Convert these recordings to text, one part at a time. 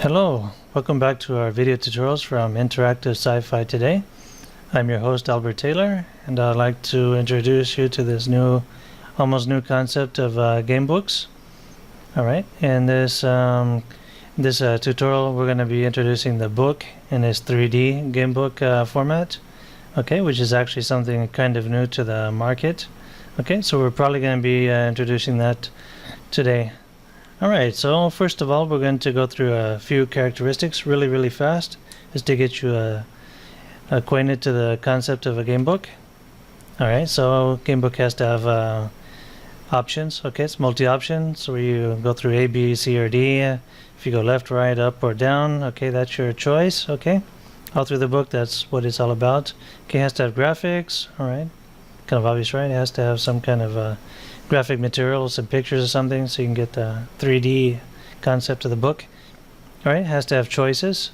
Hello, welcome back to our video tutorials from Interactive Sci-Fi today. I'm your host Albert Taylor, and I'd like to introduce you to this almost new concept of game books. Alright, in this tutorial we're going to be introducing the book in this 3D game book format, okay, which is actually something kind of new to the market. Okay, so we're probably going to be introducing that today. Alright, so first of all we're going to go through a few characteristics really fast, just to get you acquainted to the concept of a game book. Alright, so game book has to have options. Okay, it's multi-option, so where you go through A, B, C, or D. If you go left, right, up, or down, okay, that's your choice. Okay, all through the book, that's what it's all about. Okay, it has to have graphics. Alright, kind of obvious, right? It has to have some kind of graphic material, some pictures or something, so you can get the 3D concept of the book. Alright, it has to have choices.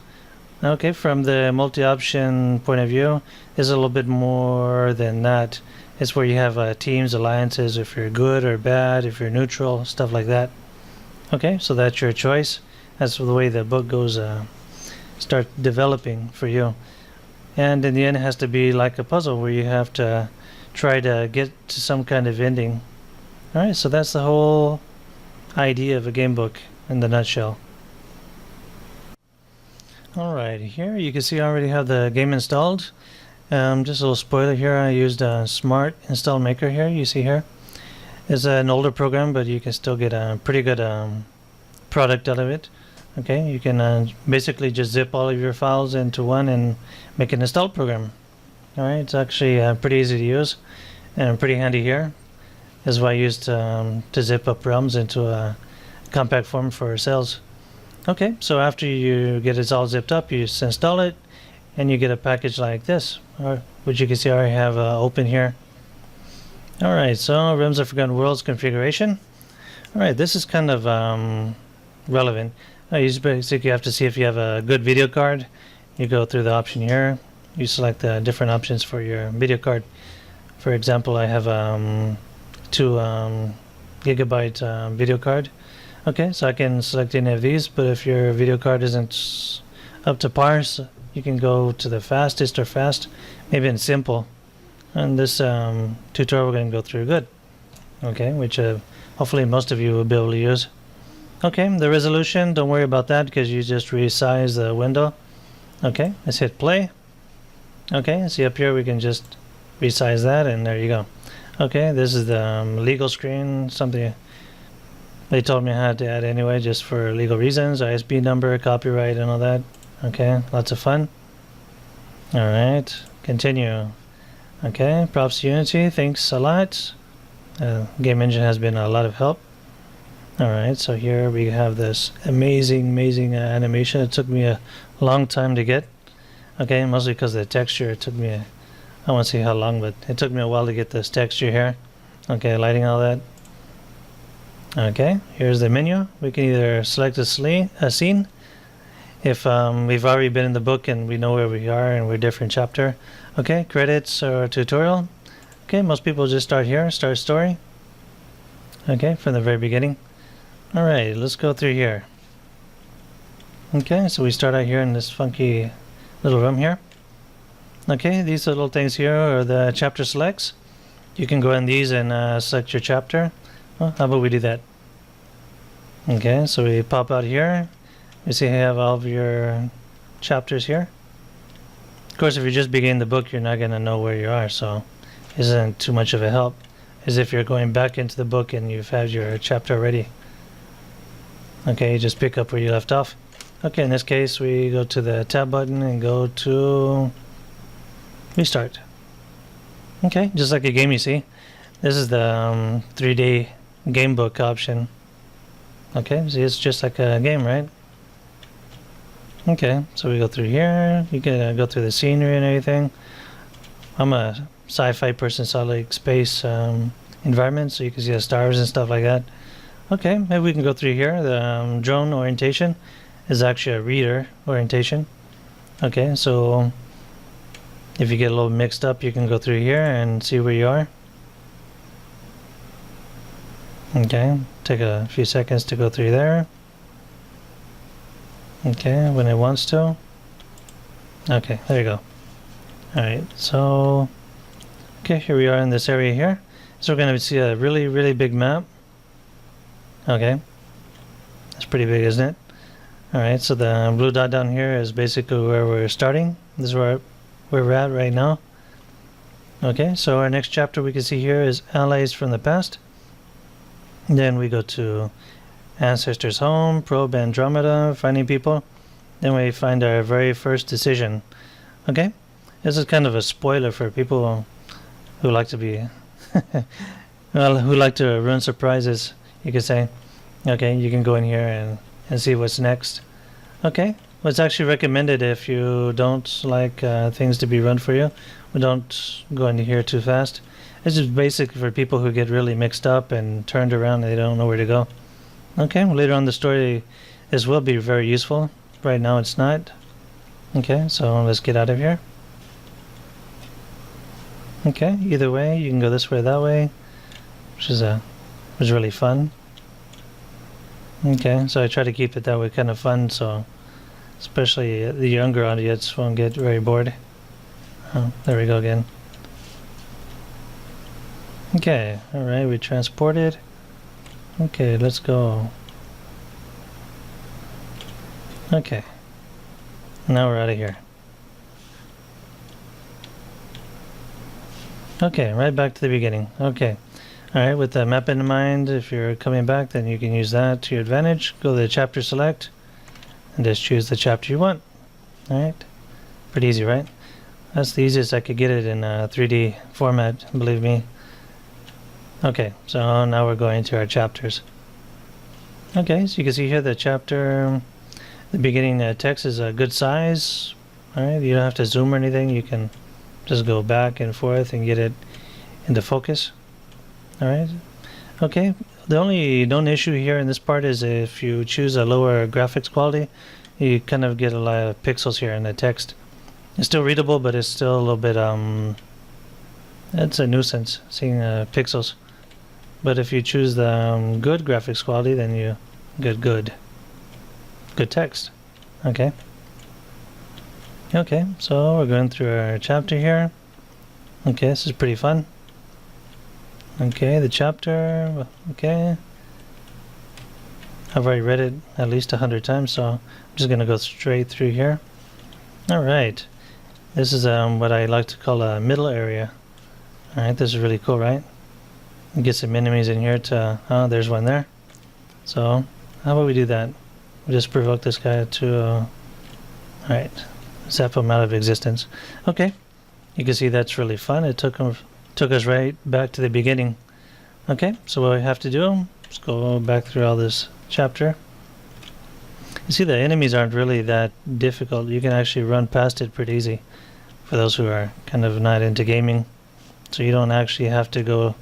Okay, from the multi-option point of view, there's a little bit more than that. It's where you have teams, alliances, if you're good or bad, if you're neutral, stuff like that. Okay, so that's your choice. That's the way the book goes, start developing for you. And in the end, it has to be like a puzzle where you have to try to get to some kind of ending. Alright, so that's the whole idea of a game book in the nutshell. Alright, here you can see I already have the game installed. Just a little spoiler here, I used a Smart Install Maker here, you see here. It's an older program, but you can still get a pretty good product out of it. Okay, you can basically just zip all of your files into one and make an install program. Alright, it's actually pretty easy to use and pretty handy here. This is why I used to zip up realms into a compact form for sales. Okay, so after you get it all zipped up, you just install it, and you get a package like this, which you can see I already have open here. Alright, so Realms of Forgotten Worlds configuration. Alright, this is kind of relevant. You just basically have to see if you have a good video card. You go through the option here. You select the different options for your video card. For example, I have 2 gigabyte video card. Okay, so I can select any of these, but if your video card isn't up to par, so you can go to the fastest or fast, maybe in simple. And this tutorial we're going to go through good. Okay, which hopefully most of you will be able to use. Okay, the resolution, don't worry about that because you just resize the window. Okay, let's hit play. Okay, see up here we can just resize that, and there you go. Okay, this is the legal screen, something they told me I had to add anyway, just for legal reasons, ISB number, copyright, and all that. Okay, lots of fun. Alright, continue. Okay, props to Unity, thanks a lot. Game engine has been a lot of help. Alright, so here we have this amazing animation. It took me a long time to get. Okay, mostly because of the texture. It took me I won't see how long, but it took me a while to get this texture here. Okay, lighting, all that. Okay, here's the menu. We can either select a scene if we've already been in the book and we know where we are and we're a different chapter. Okay, credits or tutorial. Okay, most people just start here, start story. Okay, from the very beginning. Alright, let's go through here. Okay, so we start out here in this funky little room here. Okay, these little things here are the chapter selects. You can go in these and select your chapter. Well, how about we do that? Okay, so we pop out here. You see I have all of your chapters here. Of course, if you're just beginning the book, you're not going to know where you are, so it isn't too much of a help as if you're going back into the book and you've had your chapter already. Okay, you just pick up where you left off. Okay, in this case, we go to the tab button and go to restart. Okay, just like a game, you see. This is the 3D game book option. Okay, see, it's just like a game, right? Okay, so we go through here. You can go through the scenery and everything. I'm a sci-fi person, so I like space environment, so you can see the stars and stuff like that. Okay, maybe we can go through here. The drone orientation is actually a reader orientation. Okay, so if you get a little mixed up, you can go through here and see where you are. Okay, take a few seconds to go through there. Okay, when it wants to. Okay, there you go. Alright, so okay, here we are in this area here. So we're going to see a really, really big map. Okay, that's pretty big, isn't it? Alright, so the blue dot down here is basically where we're starting. This is where we're at right now. Okay, so our next chapter we can see here is Allies from the Past. Then we go to Ancestors Home, Probe Andromeda, Finding People. Then we find our very first decision. Okay, this is kind of a spoiler for people who like to be, well, who like to ruin surprises, you could say. Okay, you can go in here and see what's next. Okay, well, it's actually recommended if you don't like things to be run for you. We don't go into here too fast. It's just basic for people who get really mixed up and turned around and they don't know where to go. Okay, well, later on in the story this will be very useful. Right now it's not. Okay, so let's get out of here. Okay, either way, you can go this way or that way, which is really fun. Okay, so I try to keep it that way, kind of fun, so especially the younger audience won't get very bored. Oh, there we go again. Okay, alright, we transported. Okay, let's go. Okay, now we're out of here. Okay, right back to the beginning. Okay. Alright, with the map in mind, if you're coming back, then you can use that to your advantage. Go to the chapter select, and just choose the chapter you want. Alright, pretty easy, right? That's the easiest I could get it in 3D format, believe me. Okay, so now we're going to our chapters. Okay, so you can see here the chapter, the beginning text is a good size. Alright, you don't have to zoom or anything, you can just go back and forth and get it into focus. Alright, okay, the only known issue here in this part is if you choose a lower graphics quality, you kind of get a lot of pixels here in the text. It's still readable, but it's still a little bit, it's a nuisance seeing pixels. But if you choose the good graphics quality, then you get good text. Okay. Okay, so we're going through our chapter here. Okay, this is pretty fun. Okay, the chapter, okay. I've already read it at least 100 times, so I'm just gonna go straight through here. Alright, this is what I like to call a middle area. Alright, this is really cool, right? Get some enemies in here to, oh, there's one there. So, how about we do that? We just provoke this guy to, alright, zap him out of existence. Okay, you can see that's really fun. It took us right back to the beginning. Okay, so what we have to do is go back through all this chapter. You see the enemies aren't really that difficult. You can actually run past it pretty easy for those who are kind of not into gaming. So you don't actually have to go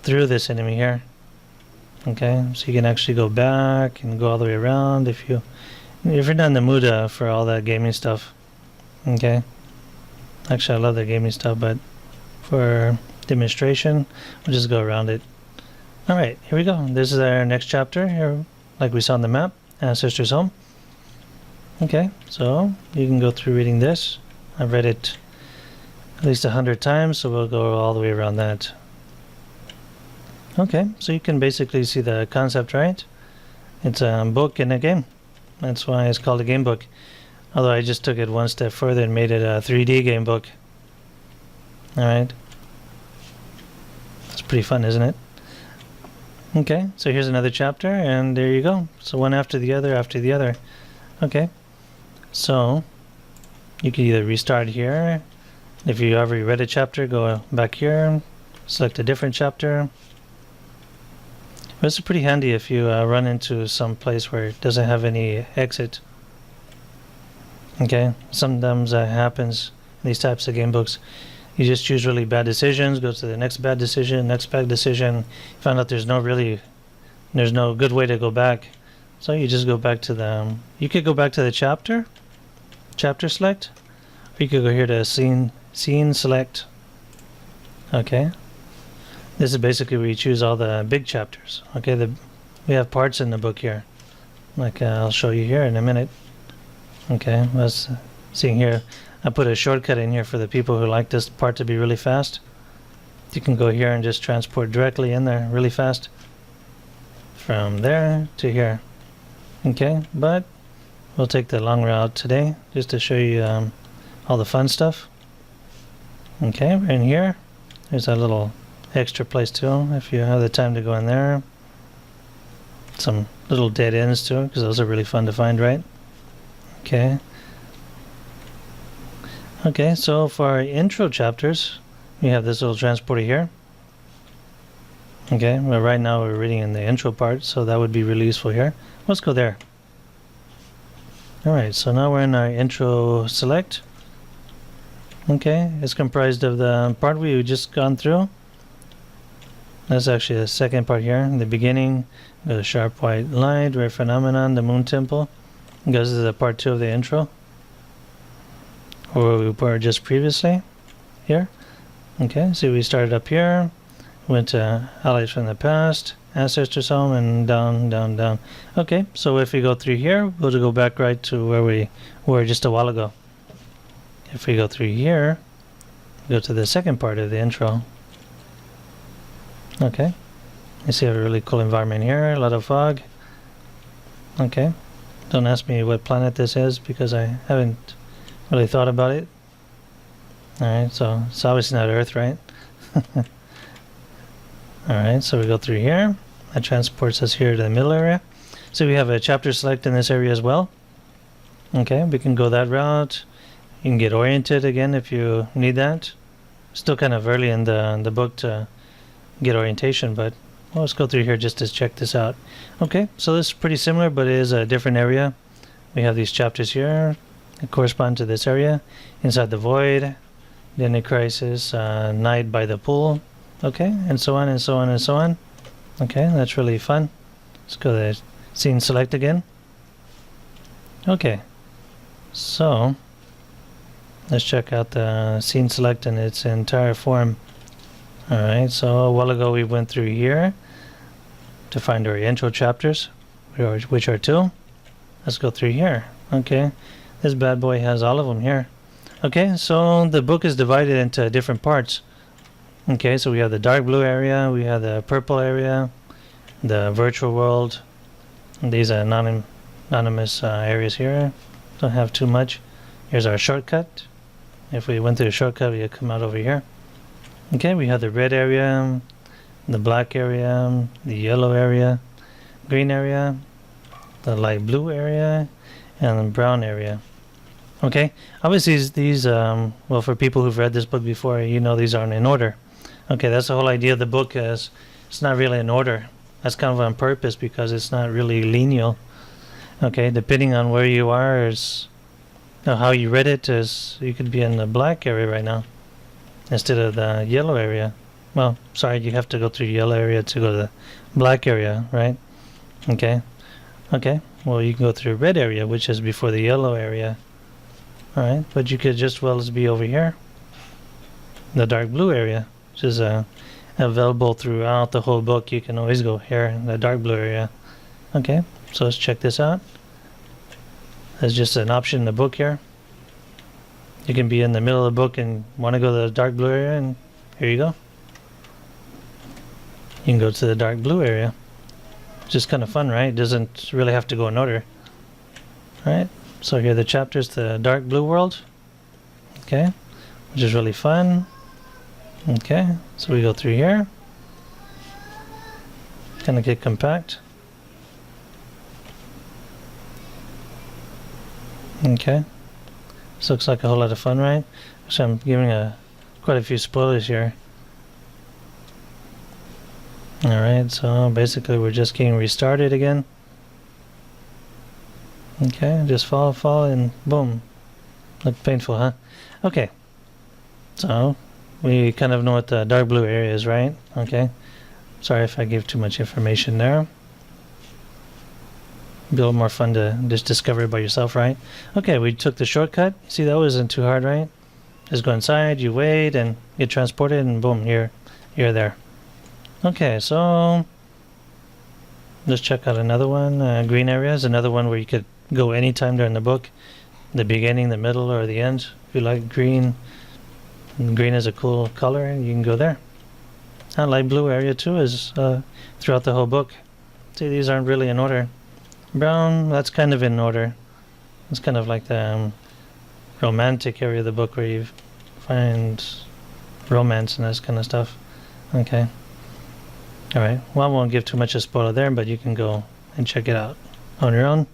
through this enemy here. Okay, so you can actually go back and go all the way around if you're not in the mood for all that gaming stuff. Okay, actually I love the gaming stuff, but for demonstration we'll just go around it. Alright, here we go. This is our next chapter here, like we saw on the map, Ancestors Home. Okay, so you can go through reading this. I've read it at least 100 times, so we'll go all the way around that. Okay, so you can basically see the concept, right? It's a book in a game. That's why it's called a game book. Although I just took it one step further and made it a 3D game book. Alright. That's pretty fun, isn't it? Okay, so here's another chapter, and there you go. So one after the other after the other. Okay, so you can either restart here. If you already read a chapter, go back here, select a different chapter. This is pretty handy if you run into some place where it doesn't have any exit. Okay, sometimes that happens in these types of game books. You just choose really bad decisions, go to the next bad decision, next bad decision, find out there's no good way to go back. So you just go back to the, you could go back to the chapter select, or you could go here to scene select. Okay. This is basically where you choose all the big chapters. Okay, we have parts in the book here. Like I'll show you here in a minute. Okay, let's see here. I put a shortcut in here for the people who like this part to be really fast. You can go here and just transport directly in there really fast from there to here. Okay, but we'll take the long route today just to show you all the fun stuff. Okay, we're in here. There's a little extra place too if you have the time to go in there. Some little dead ends too, because those are really fun to find, right? Okay. Okay, so for our intro chapters, we have this little transporter here. Okay, well right now we're reading in the intro part, so that would be really useful here. Let's go there. Alright, so now we're in our intro select. Okay, it's comprised of the part we've just gone through. That's actually the second part here. In the beginning, the sharp white light, rare phenomenon, the moon temple. It goes to the part 2 of the intro, where we were just previously here. Okay, so we started up here, went to allies from the past, ancestors home, and down, down, down. Okay, so if we go through here, we'll go back right to where we were just a while ago. If we go through here, go to the second part of the intro. Okay, you see a really cool environment here, a lot of fog. Okay, don't ask me what planet this is because I haven't really thought about it. Alright, so it's obviously not Earth, right? Alright, so we go through here. That transports us here to the middle area. So we have a chapter select in this area as well. Okay, we can go that route. You can get oriented again if you need that. Still kind of early in the book to get orientation, but well, let's go through here just to check this out. Okay, so this is pretty similar, but it is a different area. We have these chapters here that correspond to this area. Inside the void, the end of crisis, night by the pool. Okay, and so on and so on and so on. Okay, that's really fun. Let's go to the scene select again. Okay, so let's check out the scene select in its entire form. Alright, so a while ago we went through here to find our intro chapters, which are 2. Let's go through here. Okay, this bad boy has all of them here. Okay, so the book is divided into different parts. Okay, so we have the dark blue area, we have the purple area, the virtual world. These are anonymous areas here. Don't have too much. Here's our shortcut. If we went through the shortcut, we would come out over here. Okay, we have the red area, the black area, the yellow area, green area, the light blue area, and the brown area. Okay, obviously these well, for people who've read this book before, you know these aren't in order. Okay, that's the whole idea of the book, is it's not really in order. That's kind of on purpose because it's not really lineal. Okay, depending on where you are, is how you read it, is you could be in the black area right now instead of the yellow area. Well, sorry, you have to go through the yellow area to go to the black area, right? Okay. Okay, well, you can go through the red area, which is before the yellow area. Alright, but you could just well as be over here, the dark blue area, which is available throughout the whole book. You can always go here in the dark blue area. Okay, so let's check this out. There's just an option in the book here. You can be in the middle of the book and want to go to the dark blue area, and here you go. You can go to the dark blue area. Just kind of fun, right? It doesn't really have to go in order. Alright, so here are the chapters, the dark blue world. Okay, which is really fun. Okay, so we go through here. Kind of get compact. Okay, this looks like a whole lot of fun, right? So I'm giving quite a few spoilers here. Alright, so basically we're just getting restarted again. Okay, just fall, and boom. Look painful, huh? Okay, so we kind of know what the dark blue area is, right? Okay, sorry if I gave too much information there. Be a little more fun to just discover it by yourself, right? Okay, we took the shortcut. See, that wasn't too hard, right? Just go inside, you wait, and get transported, and boom, you're there. Okay, so let's check out another one. Green area is another one where you could go anytime during the book. the beginning, the middle, or the end. If you like green, green is a cool color, you can go there. And light blue area too is throughout the whole book. See, these aren't really in order. Brown, that's kind of in order. It's kind of like the romantic area of the book where you find romance and this kind of stuff. Okay. Alright, well, I won't give too much of a spoiler there, but you can go and check it out on your own.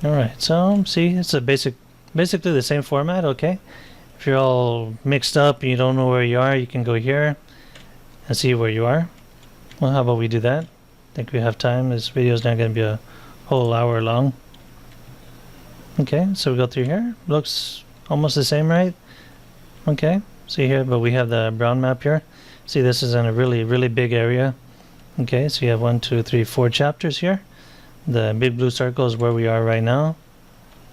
Alright, so see, it's a basically the same format, okay? If you're all mixed up and you don't know where you are, you can go here and see where you are. Well, how about we do that? I think we have time. This video is not going to be a whole hour long. Okay, so we go through here. Looks almost the same, right? Okay, see here, but we have the brown map here. See, this is in a really, really big area. Okay, so you have 1, 2, 3, 4 chapters here. The big blue circle is where we are right now.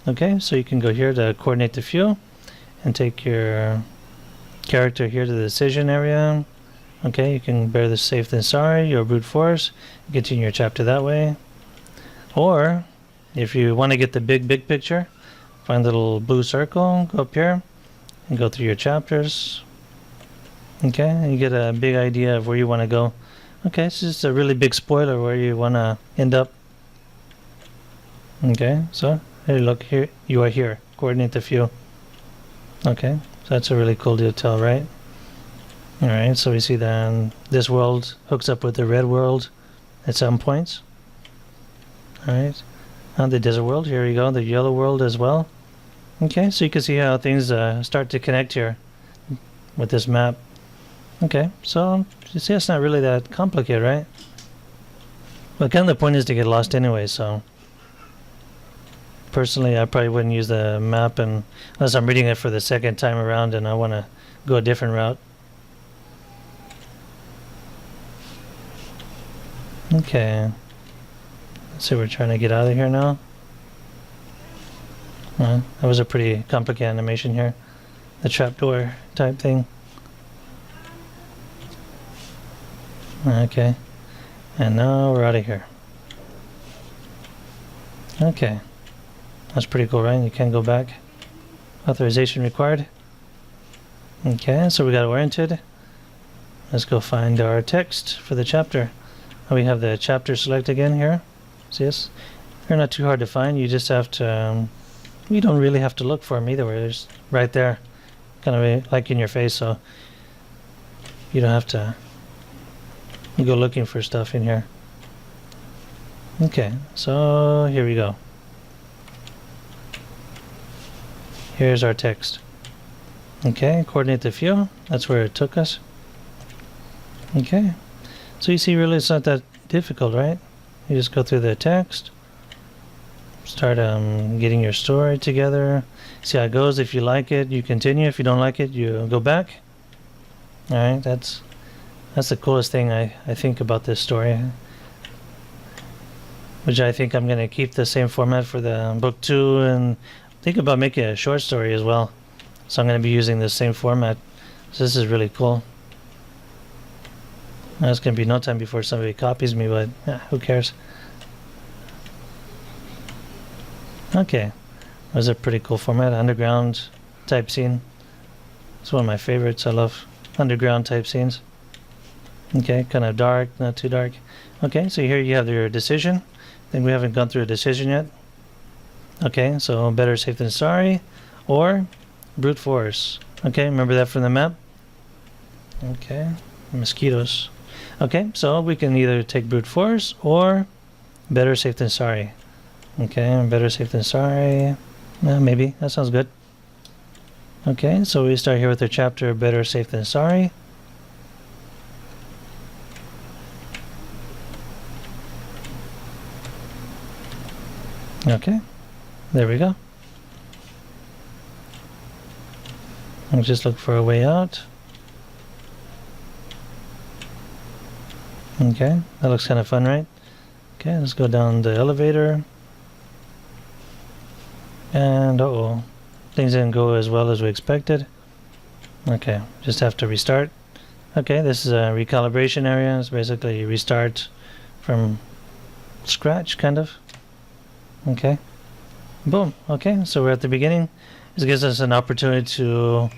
Okay, so you can go here to coordinate the view and take your character here to the decision area. Okay, you can better the safe than sorry or brute force, continue your chapter that way. Or if you want to get the big picture, find the little blue circle, go up here and go through your chapters. Okay, and you get a big idea of where you want to go. Okay, it's just a really big spoiler where you want to end up. Okay, so hey, look here, you are here. Coordinate the view. Okay, so that's a really cool detail, right? Alright, so we see then this world hooks up with the red world at some points. Alright, and the desert world, here we go, the yellow world as well. Okay, so you can see how things start to connect here with this map. Okay, so you see it's not really that complicated, right? But kind of the point is to get lost anyway, so personally I probably wouldn't use the map unless I'm reading it for the second time around and I want to go a different route. Okay, let's see, we're trying to get out of here now. That was a pretty complicated animation here, the trapdoor type thing. Okay, and now we're out of here. Okay, that's pretty cool, right? You can't go back. Authorization required. Okay, so we got oriented. Let's go find our text for the chapter. We have the chapter select again here. See this? They're not too hard to find. You just have to, you don't really have to look for them either way. They're just right there, kind of like in your face, so you don't have to go looking for stuff in here. Okay, so here we go. Here's our text. Okay, coordinate the view. That's where it took us. Okay. So you see, really it's not that difficult, right? You just go through the text, start getting your story together, see how it goes. If you like it, you continue. If you don't like it, you go back. Alright, that's the coolest thing I think about this story, which I think I'm going to keep the same format for the book 2 and think about making a short story as well. So I'm going to be using the same format. So this is really cool. It's going to be no time before somebody copies me, but who cares? Okay, that was a pretty cool format. Underground type scene. It's one of my favorites. I love underground type scenes. Okay, kind of dark, not too dark. Okay, so here you have your decision. I think we haven't gone through a decision yet. Okay, so better safe than sorry, or brute force. Okay, remember that from the map? Okay, mosquitoes. Okay, so we can either take brute force or better safe than sorry. Okay, better safe than sorry. Maybe, that sounds good. Okay, so we start here with the chapter better safe than sorry. Okay, there we go. I'll just look for a way out. Okay, that looks kind of fun, right? Okay, let's go down the elevator. And uh-oh, things didn't go as well as we expected. Okay, just have to restart. Okay, this is a recalibration area. It's basically restart from scratch, kind of. Okay. Boom. Okay, so we're at the beginning. This gives us an opportunity to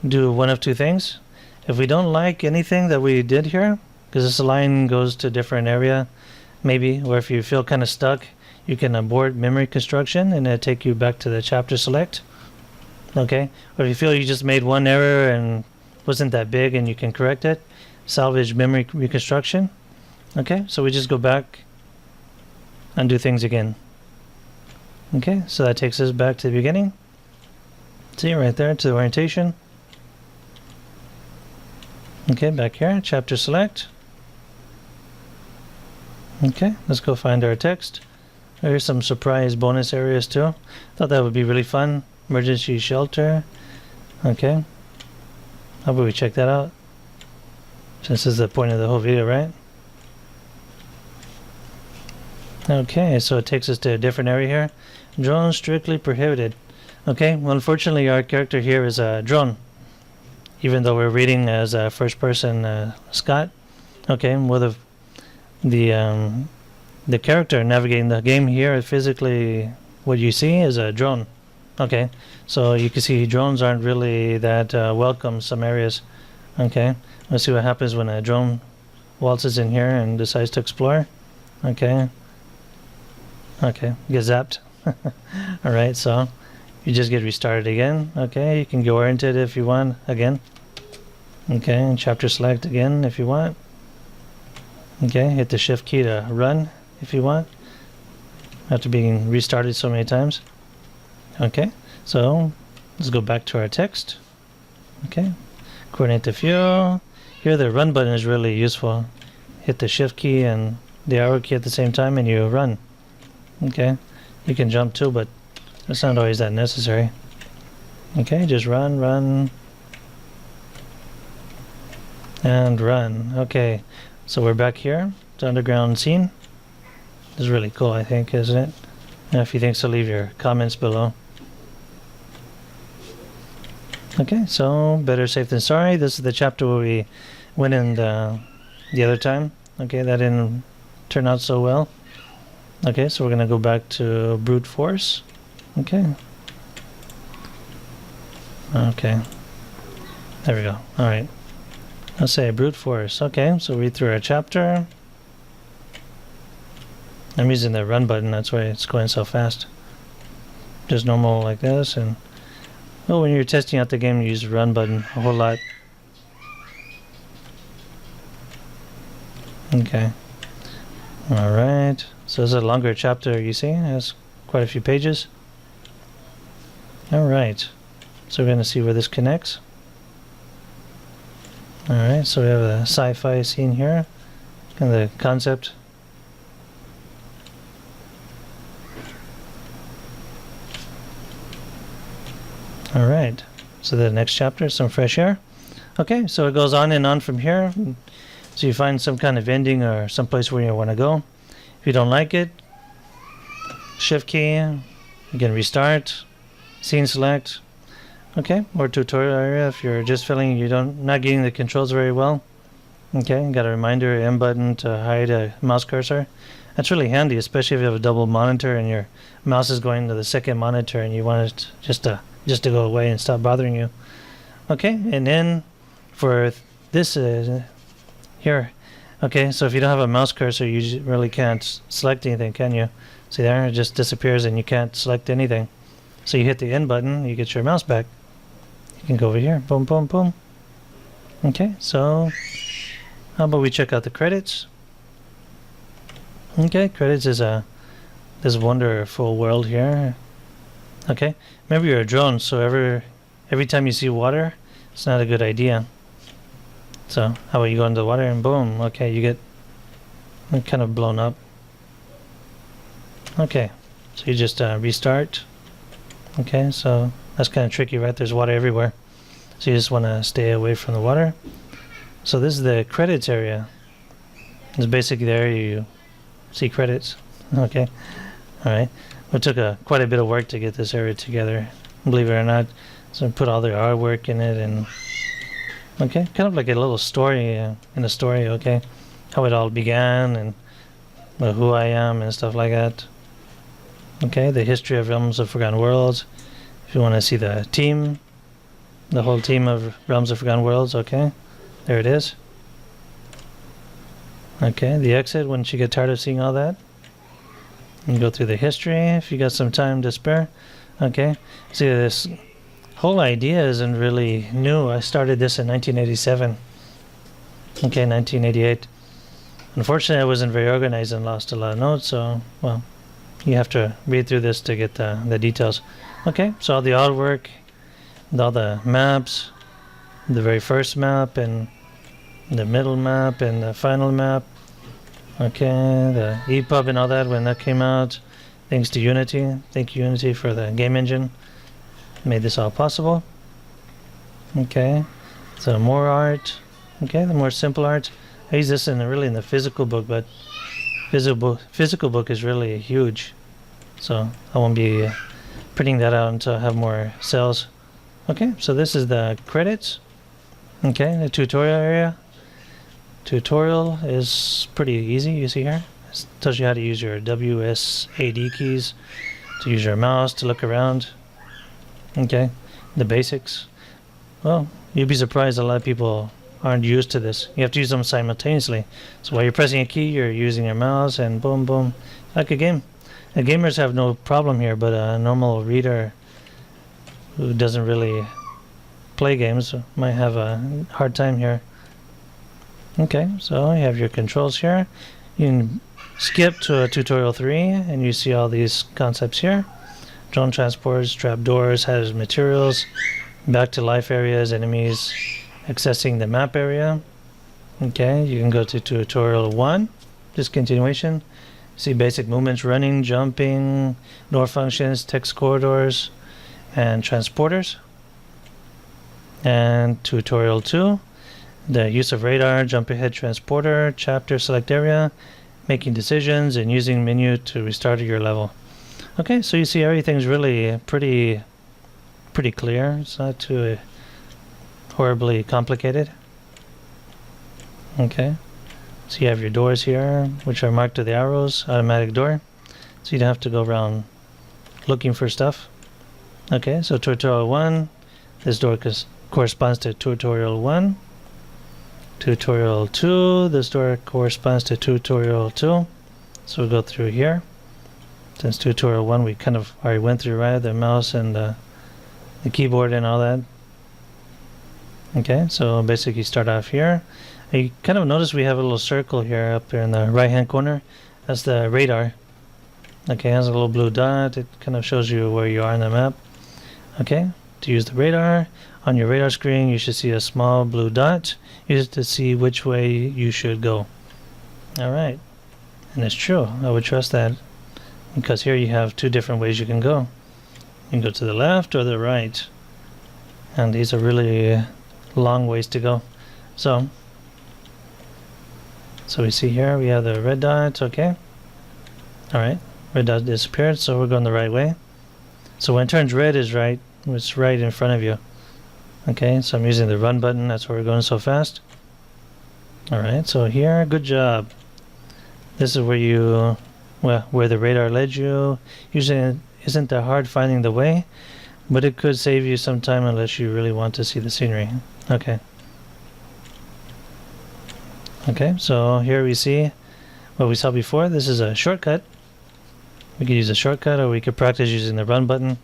do one of two things. If we don't like anything that we did here, because this line goes to a different area, maybe, or if you feel kind of stuck, you can abort memory construction and it'll take you back to the chapter select. Okay, or if you feel you just made one error and wasn't that big and you can correct it, salvage memory reconstruction. Okay, so we just go back and do things again. Okay, so that takes us back to the beginning. See right there to the orientation. Okay, back here, chapter select. Okay, let's go find our text. There's some surprise bonus areas too. Thought that would be really fun. Emergency shelter. Okay. How about we check that out? Since this is the point of the whole video, right? Okay, so it takes us to a different area here. Drone strictly prohibited. Okay, well unfortunately our character here is a drone. Even though we're reading as a first person Scott. Okay, well the character navigating the game here physically, what you see is a drone. Okay, so you can see drones aren't really that welcome in some areas. Okay, let's see what happens when a drone waltzes in here and decides to explore. Okay, get zapped. Alright, so you just get restarted again. Okay, you can go oriented if you want again. Okay, and chapter select again if you want. Okay, hit the shift key to run if you want, after being restarted so many times. Okay, so let's go back to our text. Okay, coordinate the fuel. Here the run button is really useful. Hit the shift key and the arrow key at the same time and you run. Okay, you can jump too, but it's not always that necessary. Okay, just run, and run. Okay, so we're back here. It's underground scene. This is really cool, I think, isn't it? And if you think so, leave your comments below. Okay, so better safe than sorry. This is the chapter where we went in the other time. Okay, that didn't turn out so well. Okay, so we're gonna go back to brute force. Okay. Okay. There we go. Alright. Let's say brute force. Okay, so read through our chapter. I'm using the run button, that's why it's going so fast. Just normal like this, and well, when you're testing out the game, you use the run button a whole lot. Okay. Alright. So this is a longer chapter, you see? It has quite a few pages. Alright. So we're going to see where this connects. Alright, so we have a sci-fi scene here. And the concept. Alright. So the next chapter, some fresh air. Okay, so it goes on and on from here. So you find some kind of ending or some place where you want to go. If you don't like it, shift key, you can restart, scene select. Okay, or tutorial area if you're just feeling not getting the controls very well. Okay, got a reminder M button to hide a mouse cursor. That's really handy, especially if you have a double monitor and your mouse is going to the second monitor and you want it just to go away and stop bothering you. Okay, and then for this here. Okay, so if you don't have a mouse cursor, you really can't select anything, can you? See there, it just disappears and you can't select anything. So you hit the N button, you get your mouse back. You can go over here, boom, boom, boom. Okay, so how about we check out the credits? Okay, credits is this wonderful world here. Okay, remember you're a drone, so every time you see water, it's not a good idea. So how about you go into the water and boom, okay, you get kind of blown up. Okay, so you just restart. Okay, so that's kind of tricky, right? There's water everywhere. So you just want to stay away from the water. So this is the credits area. It's basically there you see credits. Okay, alright. It took quite a bit of work to get this area together, believe it or not. So I put all the artwork in it and okay, kind of like a little story in a story, okay? How it all began and who I am and stuff like that. Okay, the history of Realms of Forgotten Worlds. If you want to see the team, the whole team of Realms of Forgotten Worlds, okay, there it is. Okay, the exit, once you get tired of seeing all that. You go through the history if you got some time to spare. Okay, see, this whole idea isn't really new. I started this in 1987. Okay, 1988. Unfortunately, I wasn't very organized and lost a lot of notes, so, well, you have to read through this to get the details. Okay, so all the artwork, all the maps, the very first map, and the middle map, and the final map. Okay, the EPUB and all that when that came out. Thanks to Unity. Thank you, Unity, for the game engine. Made this all possible. Okay, so more art. Okay, the more simple art. I use this in the physical book, but physical book is really huge, so I won't be printing that out until I have more cells. Okay, so this is the credits. Okay, the tutorial area. Tutorial is pretty easy. You see here, it tells you how to use your WSAD keys, to use your mouse to look around. Okay, the basics. Well, you'd be surprised a lot of people aren't used to this. You have to use them simultaneously. So while you're pressing a key, you're using your mouse, and boom, boom, like a game. The gamers have no problem here, but a normal reader who doesn't really play games might have a hard time here. Okay, so you have your controls here. You can skip to tutorial 3, and you see all these concepts here. Drone transports, trapdoors, hazardous materials, back to life areas, enemies, accessing the map area. Okay, you can go to tutorial 1, just continuation. See basic movements, running, jumping, door functions, text corridors, and transporters. And tutorial 2, the use of radar, jump ahead transporter, chapter select area, making decisions, and using menu to restart your level. Okay, so you see everything's really pretty clear. It's not too horribly complicated. Okay, so you have your doors here, which are marked with the arrows, automatic door, so you don't have to go around looking for stuff. Okay, so tutorial 1, this door corresponds to tutorial 1. Tutorial 2, this door corresponds to tutorial 2. So we'll go through here. Since tutorial 1 we kind of already went through, right? The mouse and the keyboard and all that. Okay, so basically start off here. You kind of notice we have a little circle here up here in the right hand corner. That's the radar. Okay, it has a little blue dot. It kind of shows you where you are on the map. Okay, to use the radar, on your radar screen you should see a small blue dot. Use it to see which way you should go. Alright, and it's true. I would trust that, because here you have 2 different ways you can go. You can go to the left or the right, and these are really long ways to go. So we see here we have the red dot. Okay, alright, red dot disappeared, so we're going the right way. So when it turns red is right, it's right in front of you. Okay, so I'm using the run button, that's why we're going so fast. Alright, so here, good job. This is where you, well, where the radar led you. Usually it isn't that hard finding the way, but it could save you some time unless you really want to see the scenery. Okay. Okay, so here we see what we saw before. This is a shortcut. We could use a shortcut, or we could practice using the run button.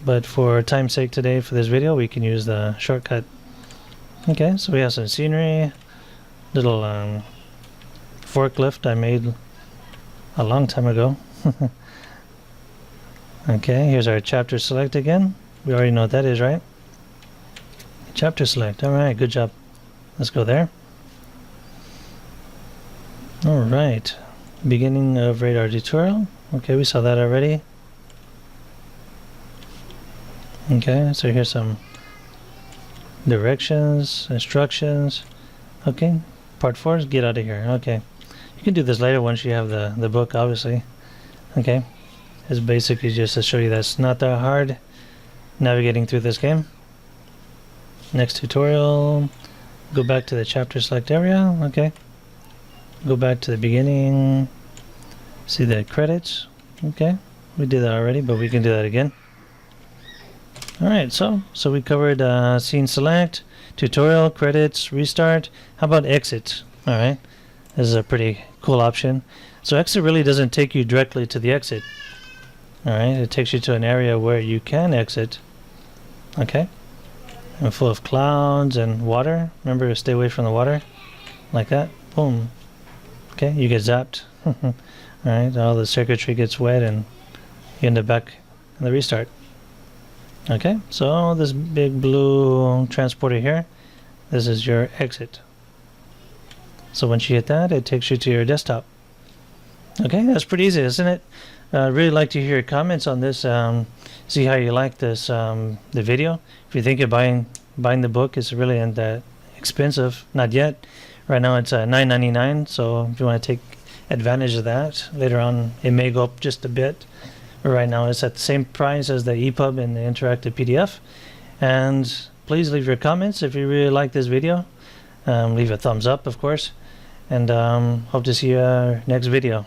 But for time's sake today, for this video, we can use the shortcut. Okay, so we have some scenery. Little forklift I made a long time ago. Okay, here's our chapter select again. We already know what that is, right? Chapter select. Alright, good job. Let's go there. Alright, beginning of radar tutorial. Okay, we saw that already. Okay, so here's some directions, instructions. Okay, part 4 is get out of here. Okay, you can do this later once you have the book, obviously. Okay, it's basically just to show you that it's not that hard navigating through this game. Next tutorial, go back to the chapter select area. Okay, go back to the beginning, see the credits. Okay, we did that already, but we can do that again. Alright, so we covered scene select, tutorial, credits, restart. How about exit? Alright, this is a pretty cool option. So exit really doesn't take you directly to the exit. Alright, it takes you to an area where you can exit. Okay, and full of clouds and water. Remember to stay away from the water. Like that. Boom. Okay, you get zapped. Alright, all the circuitry gets wet and you end up back in the restart. Okay, so this big blue transporter here, this is your exit. So once you hit that, it takes you to your desktop. Okay, that's pretty easy, isn't it? I'd really like to hear your comments on this. See how you like this, the video. If you think of buying the book, it's really not that expensive. Not yet. Right now it's $9.99. So if you want to take advantage of that, later on it may go up just a bit. But right now it's at the same price as the EPUB and the interactive PDF. And please leave your comments if you really like this video. Leave a thumbs up, of course. And hope to see you next video.